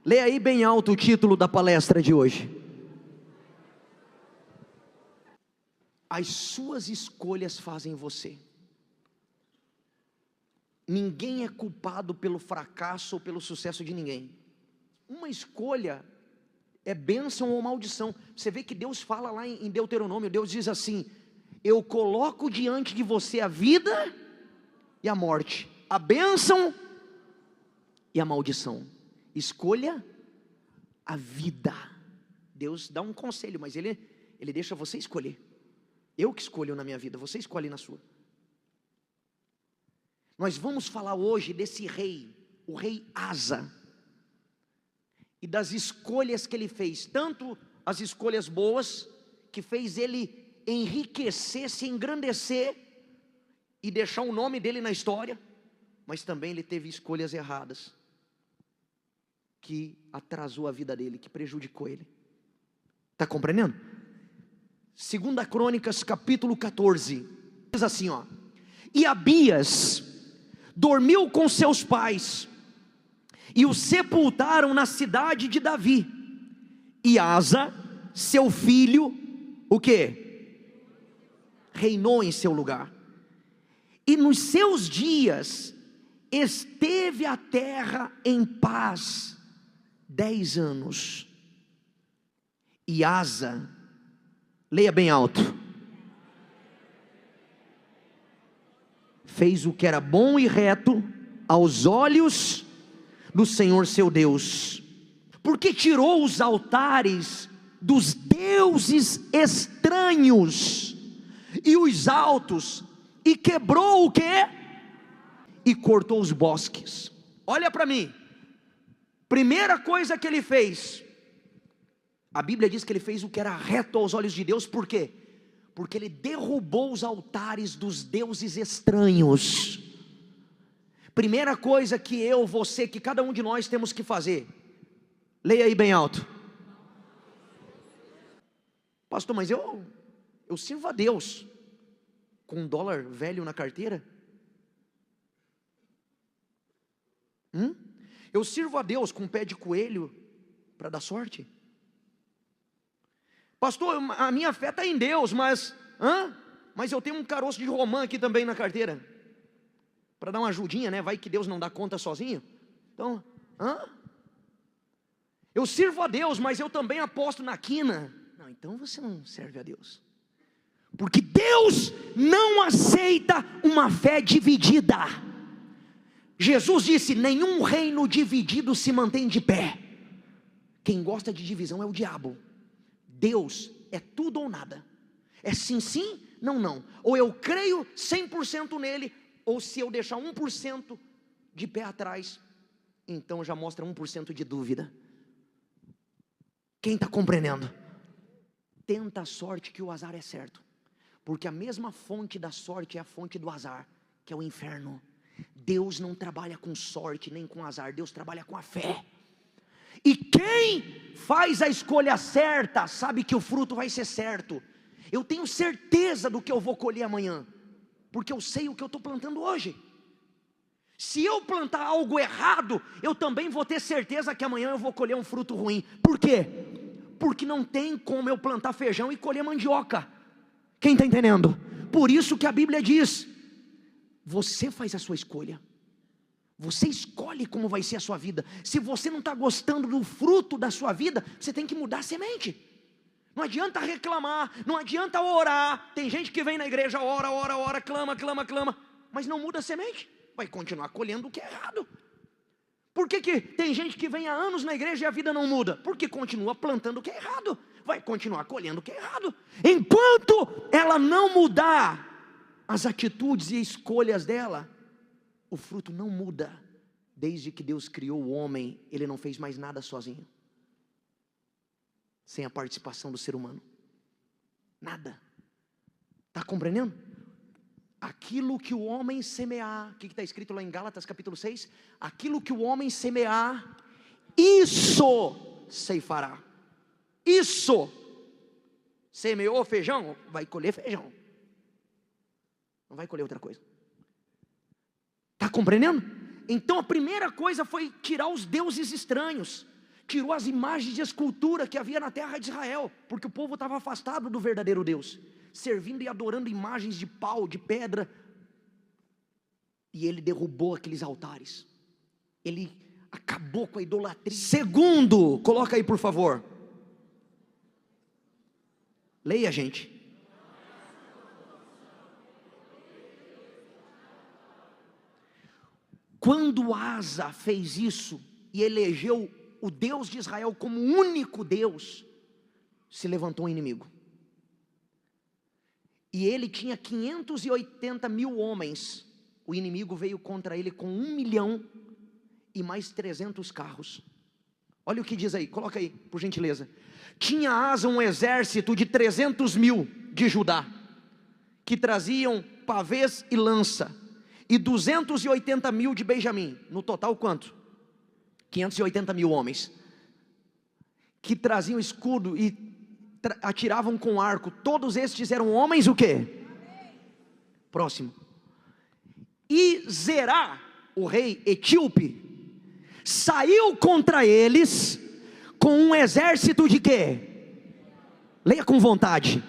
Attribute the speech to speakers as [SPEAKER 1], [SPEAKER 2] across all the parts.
[SPEAKER 1] Leia aí bem alto o título da palestra de hoje. As suas escolhas fazem você. Ninguém é culpado pelo fracasso ou pelo sucesso de ninguém. Uma escolha é bênção ou maldição. Você vê que Deus fala lá em Deuteronômio, Deus diz assim: eu coloco diante de você a vida e a morte, a bênção e a maldição. Escolha a vida. Deus dá um conselho, mas Ele deixa você escolher. Eu que escolho na minha vida, você escolhe na sua. Nós vamos falar hoje desse rei, o rei Asa, e das escolhas que ele fez, tanto as escolhas boas, que fez ele enriquecer, se engrandecer, e deixar o nome dele na história, mas também ele teve escolhas erradas, que atrasou a vida dele, que prejudicou ele. Está compreendendo? 2 Crônicas capítulo 14, diz assim, ó: e Abias dormiu com seus pais, e o sepultaram na cidade de Davi, e Asa, seu filho, o que? Reinou em seu lugar, e nos seus dias, esteve a terra em paz, 10 anos, e Asa, leia bem alto, fez o que era bom e reto aos olhos do Senhor seu Deus, porque tirou os altares dos deuses estranhos e os altos, e quebrou o que? E cortou os bosques. Olha para mim, primeira coisa que ele fez, a Bíblia diz que ele fez o que era reto aos olhos de Deus. Por quê? Porque ele derrubou os altares dos deuses estranhos. Primeira coisa que eu, você, que cada um de nós temos que fazer, leia aí bem alto. Pastor, mas eu sirvo a Deus com $1 velho na carteira? Eu sirvo a Deus com um pé de coelho para dar sorte? Pastor, a minha fé está em Deus, mas eu tenho um caroço de romã aqui também na carteira, para dar uma ajudinha, né? Vai que Deus não dá conta sozinho. Então, eu sirvo a Deus, mas eu também aposto na quina. Não, então você não serve a Deus, porque Deus não aceita uma fé dividida. Jesus disse: nenhum reino dividido se mantém de pé. Quem gosta de divisão é o diabo. Deus é tudo ou nada, é sim, sim, não, não. Ou eu creio 100% nele, ou se eu deixar 1% de pé atrás, então já mostra 1% de dúvida. Quem está compreendendo? Tenta a sorte que o azar é certo, porque a mesma fonte da sorte é a fonte do azar, que é o inferno. Deus não trabalha com sorte nem com azar, Deus trabalha com a fé. E quem faz a escolha certa, sabe que o fruto vai ser certo. Eu tenho certeza do que eu vou colher amanhã, porque eu sei o que eu estou plantando hoje. Se eu plantar algo errado, eu também vou ter certeza que amanhã eu vou colher um fruto ruim. Por quê? Porque não tem como eu plantar feijão e colher mandioca. Quem está entendendo? Por isso que a Bíblia diz: você faz a sua escolha, você escolhe como vai ser a sua vida. Se você não está gostando do fruto da sua vida, você tem que mudar a semente. Não adianta reclamar, não adianta orar. Tem gente que vem na igreja, ora, clama, mas não muda a semente, vai continuar colhendo o que é errado. Por que tem gente que vem há anos na igreja e a vida não muda? Porque continua plantando o que é errado, vai continuar colhendo o que é errado. Enquanto ela não mudar as atitudes e escolhas dela, o fruto não muda. Desde que Deus criou o homem, Ele não fez mais nada sozinho, sem a participação do ser humano. Nada. Está compreendendo? Aquilo que o homem semear, o que está escrito lá em Gálatas capítulo 6? Aquilo que o homem semear, isso ceifará. Isso. Semeou feijão, vai colher feijão, não vai colher outra coisa. Está compreendendo? Então a primeira coisa foi tirar os deuses estranhos, tirou as imagens de escultura que havia na terra de Israel, porque o povo estava afastado do verdadeiro Deus, servindo e adorando imagens de pau, de pedra, e ele derrubou aqueles altares, ele acabou com a idolatria. Segundo, coloca aí por favor, leia, gente. Quando Asa fez isso e elegeu o Deus de Israel como único Deus, se levantou um inimigo. E ele tinha 580 mil homens. O inimigo veio contra ele com 1 milhão e mais 300 carros. Olha o que diz aí, coloca aí, por gentileza. Tinha Asa um exército de 300 mil de Judá, que traziam pavês e lança, e 280 mil de Benjamim. No total quanto? 580 mil homens, que traziam escudo e atiravam com arco. Todos estes eram homens o quê? Próximo. E Zerá, o rei etíope, saiu contra eles com um exército de quê? Leia com vontade.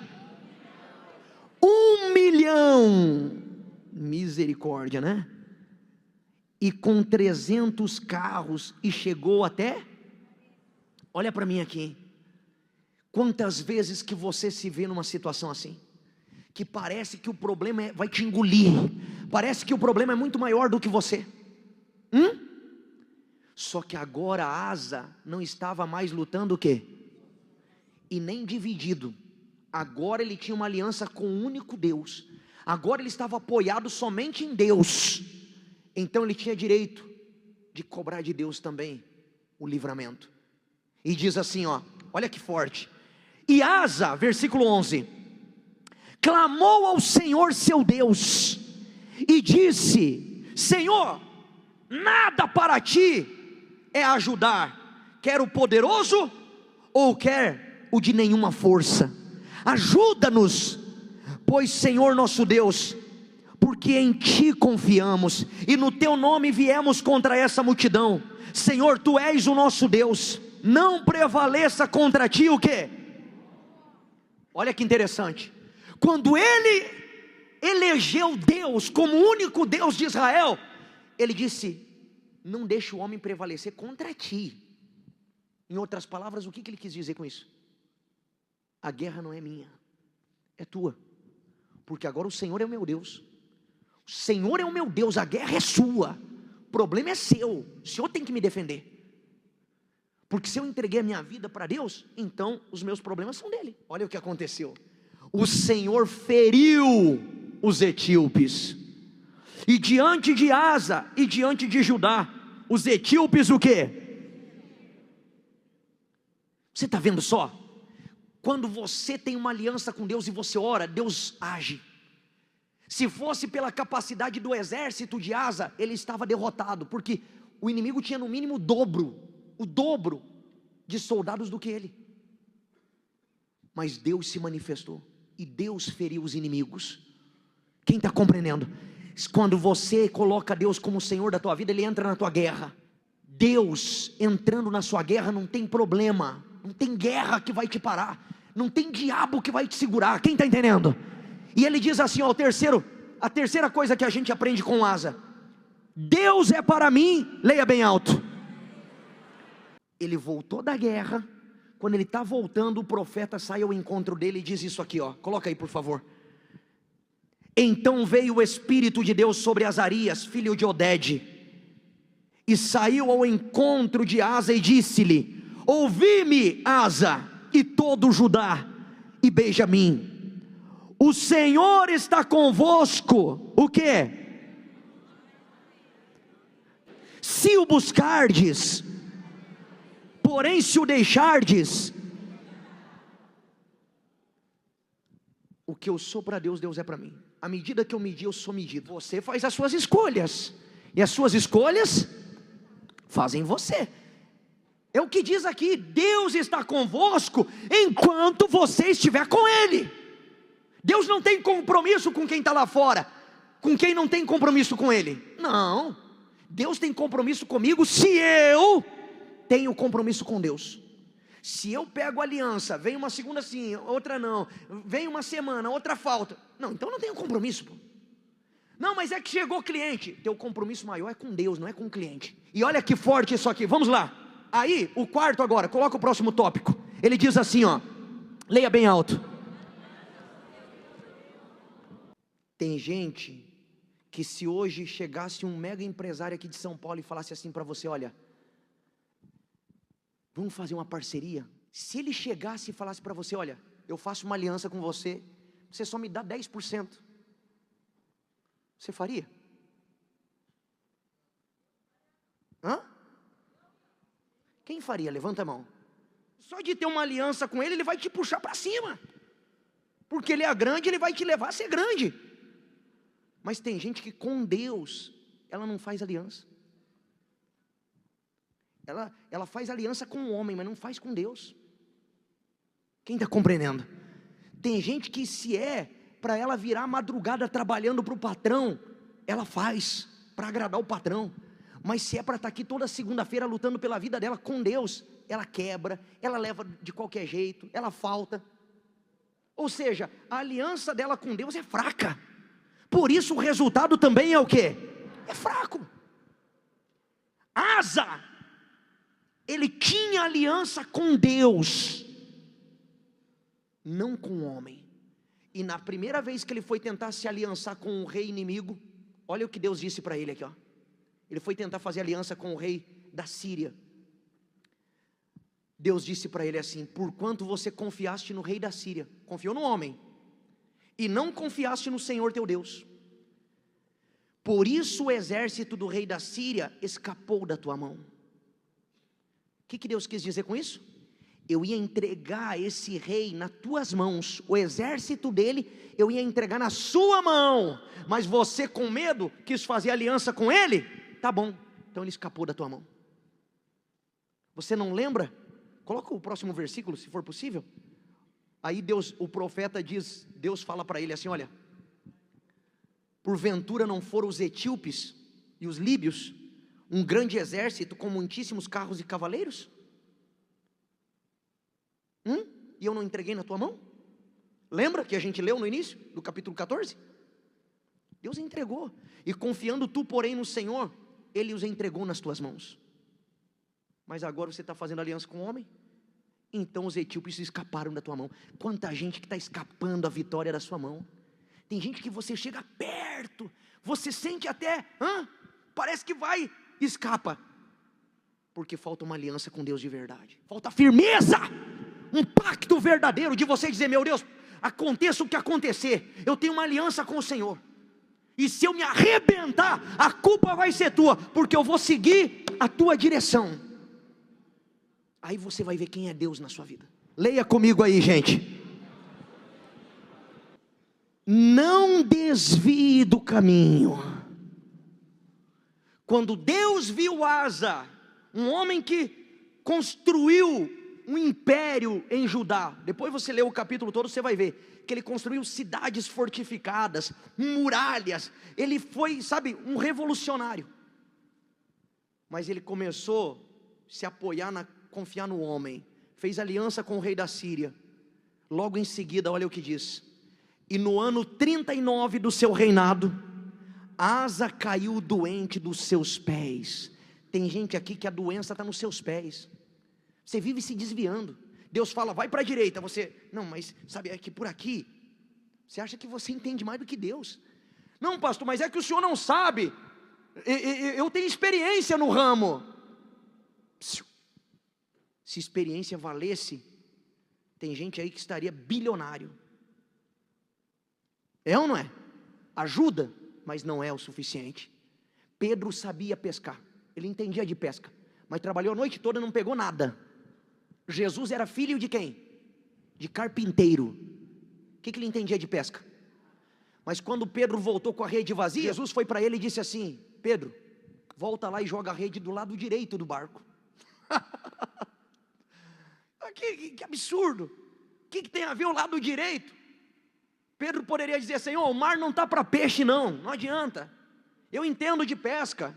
[SPEAKER 1] 1 milhão, misericórdia, né? E com 300 carros, e chegou até, olha para mim aqui, quantas vezes que você se vê numa situação assim, que parece que o problema vai te engolir, parece que o problema é muito maior do que você, Só que agora Asa não estava mais lutando o quê? E nem dividido, agora ele tinha uma aliança com o único Deus, agora ele estava apoiado somente em Deus, então ele tinha direito de cobrar de Deus também o livramento. E diz assim, ó, olha que forte. E Asa, versículo 11, clamou ao Senhor seu Deus, e disse: Senhor, nada para ti é ajudar, quer o poderoso, ou quer o de nenhuma força. Ajuda-nos, pois Senhor nosso Deus, porque em ti confiamos, e no teu nome viemos contra essa multidão. Senhor, tu és o nosso Deus, não prevaleça contra ti o quê? Olha que interessante, quando ele elegeu Deus como o único Deus de Israel, ele disse: não deixe o homem prevalecer contra ti. Em outras palavras, o que ele quis dizer com isso? A guerra não é minha, é tua, porque agora o Senhor é o meu Deus. O Senhor é o meu Deus, a guerra é sua, o problema é seu, o Senhor tem que me defender. Porque se eu entreguei a minha vida para Deus, então os meus problemas são dele. Olha o que aconteceu. O Senhor feriu os etíopes, e diante de Asa e diante de Judá, os etíopes o quê? Você está vendo só? Quando você tem uma aliança com Deus e você ora, Deus age. Se fosse pela capacidade do exército de Asa, ele estava derrotado, porque o inimigo tinha no mínimo o dobro de soldados do que ele. Mas Deus se manifestou, e Deus feriu os inimigos. Quem está compreendendo? Quando você coloca Deus como o Senhor da tua vida, Ele entra na tua guerra. Deus entrando na sua guerra, não tem problema, não tem guerra que vai te parar, não tem diabo que vai te segurar. Quem está entendendo? E ele diz assim, ó, a terceira coisa que a gente aprende com Asa: Deus é para mim, leia bem alto. Ele voltou da guerra. Quando ele está voltando, o profeta sai ao encontro dele e diz isso aqui, ó, coloca aí por favor. Então veio o Espírito de Deus sobre Azarias, filho de Odede, e saiu ao encontro de Asa e disse-lhe: ouvi-me, Asa, e todo Judá e Benjamim, o Senhor está convosco. O que? Se o buscardes, porém se o deixardes, o que eu sou para Deus, Deus é para mim. À medida que eu medir, eu sou medido. Você faz as suas escolhas, e as suas escolhas fazem você. É o que diz aqui: Deus está convosco enquanto você estiver com Ele. Deus não tem compromisso com quem está lá fora, com quem não tem compromisso com Ele. Não, Deus tem compromisso comigo se eu tenho compromisso com Deus. Se eu pego aliança, vem uma segunda sim, outra não, vem uma semana, outra falta, não, então não tenho compromisso, pô. Não, mas é que chegou cliente. Teu compromisso maior é com Deus, não é com o cliente. E olha que forte isso aqui, vamos lá. Aí, o quarto agora, coloca o próximo tópico. Ele diz assim, ó, leia bem alto. Tem gente que se hoje chegasse um mega empresário aqui de São Paulo e falasse assim para você, olha, vamos fazer uma parceria. Se ele chegasse e falasse para você, olha, eu faço uma aliança com você, você só me dá 10%. Você faria? Hã? Quem faria? Levanta a mão. Só de ter uma aliança com ele, ele vai te puxar para cima. Porque ele é grande, ele vai te levar a ser grande. Mas tem gente que com Deus, ela não faz aliança. Ela faz aliança com o homem, mas não faz com Deus. Quem está compreendendo? Tem gente que se é para ela virar madrugada trabalhando para o patrão, ela faz para agradar o patrão. Mas se é para estar aqui toda segunda-feira lutando pela vida dela com Deus, ela quebra, ela leva de qualquer jeito, ela falta. Ou seja, a aliança dela com Deus é fraca. Por isso o resultado também é o quê? É fraco. Asa, ele tinha aliança com Deus, não com o homem. E na primeira vez que ele foi tentar se aliançar com o rei inimigo, olha o que Deus disse para ele aqui, ó. Ele foi tentar fazer aliança com o rei da Síria. Deus disse para ele assim: porquanto você confiaste no rei da Síria, confiou no homem, e não confiaste no Senhor teu Deus, por isso o exército do rei da Síria escapou da tua mão. O que Deus quis dizer com isso? Eu ia entregar esse rei nas tuas mãos, o exército dele eu ia entregar na sua mão, mas você com medo quis fazer aliança com ele, tá bom, então ele escapou da tua mão. Você não lembra? Coloca o próximo versículo, se for possível. Aí Deus, o profeta diz, Deus fala para ele assim, olha, porventura não foram os etíopes e os líbios um grande exército com muitíssimos carros e cavaleiros? E eu não entreguei na tua mão? Lembra que a gente leu no início do capítulo 14? Deus entregou, e confiando tu porém no Senhor, Ele os entregou nas tuas mãos. Mas agora você está fazendo aliança com o homem? Então os etíopes escaparam da tua mão. Quanta gente que está escapando a vitória da sua mão. Tem gente que você chega perto, você sente até, parece que vai, escapa. Porque falta uma aliança com Deus de verdade. Falta firmeza, um pacto verdadeiro de você dizer, meu Deus, aconteça o que acontecer, eu tenho uma aliança com o Senhor. E se eu me arrebentar, a culpa vai ser tua, porque eu vou seguir a tua direção. Aí você vai ver quem é Deus na sua vida. Leia comigo aí, gente. Não desvie do caminho. Quando Deus viu Asa, um homem que construiu um império em Judá, depois você lê o capítulo todo, você vai ver que ele construiu cidades fortificadas, muralhas, ele foi, sabe, um revolucionário. Mas ele começou a se apoiar, confiar no homem, fez aliança com o rei da Síria. Logo em seguida, olha o que diz: e no ano 39 do seu reinado, Asa caiu doente dos seus pés. Tem gente aqui que a doença está nos seus pés, você vive se desviando. Deus fala, vai para a direita, você, não, mas sabe, é que por aqui, você acha que você entende mais do que Deus. Não, pastor, mas é que o senhor não sabe, eu tenho experiência no ramo. Se experiência valesse, tem gente aí que estaria bilionário. É ou não é? Ajuda, mas não é o suficiente. Pedro sabia pescar, ele entendia de pesca, mas trabalhou a noite toda e não pegou nada. Jesus era filho de quem? De carpinteiro. O que ele entendia de pesca? Mas quando Pedro voltou com a rede vazia, Jesus foi para ele e disse assim: Pedro, volta lá e joga a rede do lado direito do barco. que absurdo. O que tem a ver o lado direito? Pedro poderia dizer, Senhor, o mar não está para peixe não adianta, eu entendo de pesca,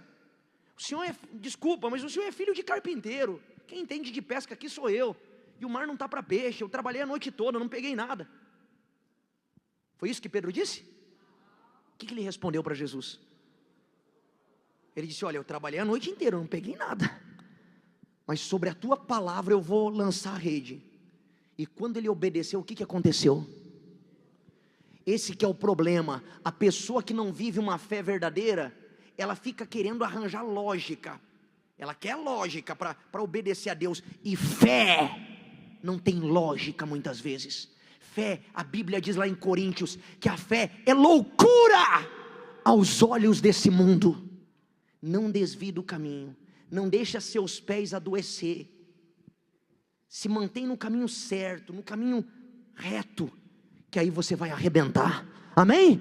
[SPEAKER 1] o senhor desculpa, mas o senhor é filho de carpinteiro, Quem entende de pesca aqui sou eu. E o mar não está para peixe. Eu trabalhei a noite toda, não peguei nada. Foi isso que Pedro disse? O que ele respondeu para Jesus? Ele disse: olha, eu trabalhei a noite inteira, eu não peguei nada, mas sobre a tua palavra eu vou lançar a rede. E quando ele obedeceu, o que aconteceu? Esse que é o problema. A pessoa que não vive uma fé verdadeira, ela fica querendo arranjar lógica. Ela quer lógica para obedecer a Deus. E fé não tem lógica muitas vezes. Fé, a Bíblia diz lá em Coríntios, que a fé é loucura aos olhos desse mundo. Não desvie do caminho, não deixa seus pés adoecer. Se mantém no caminho certo, no caminho reto, que aí você vai arrebentar. Amém?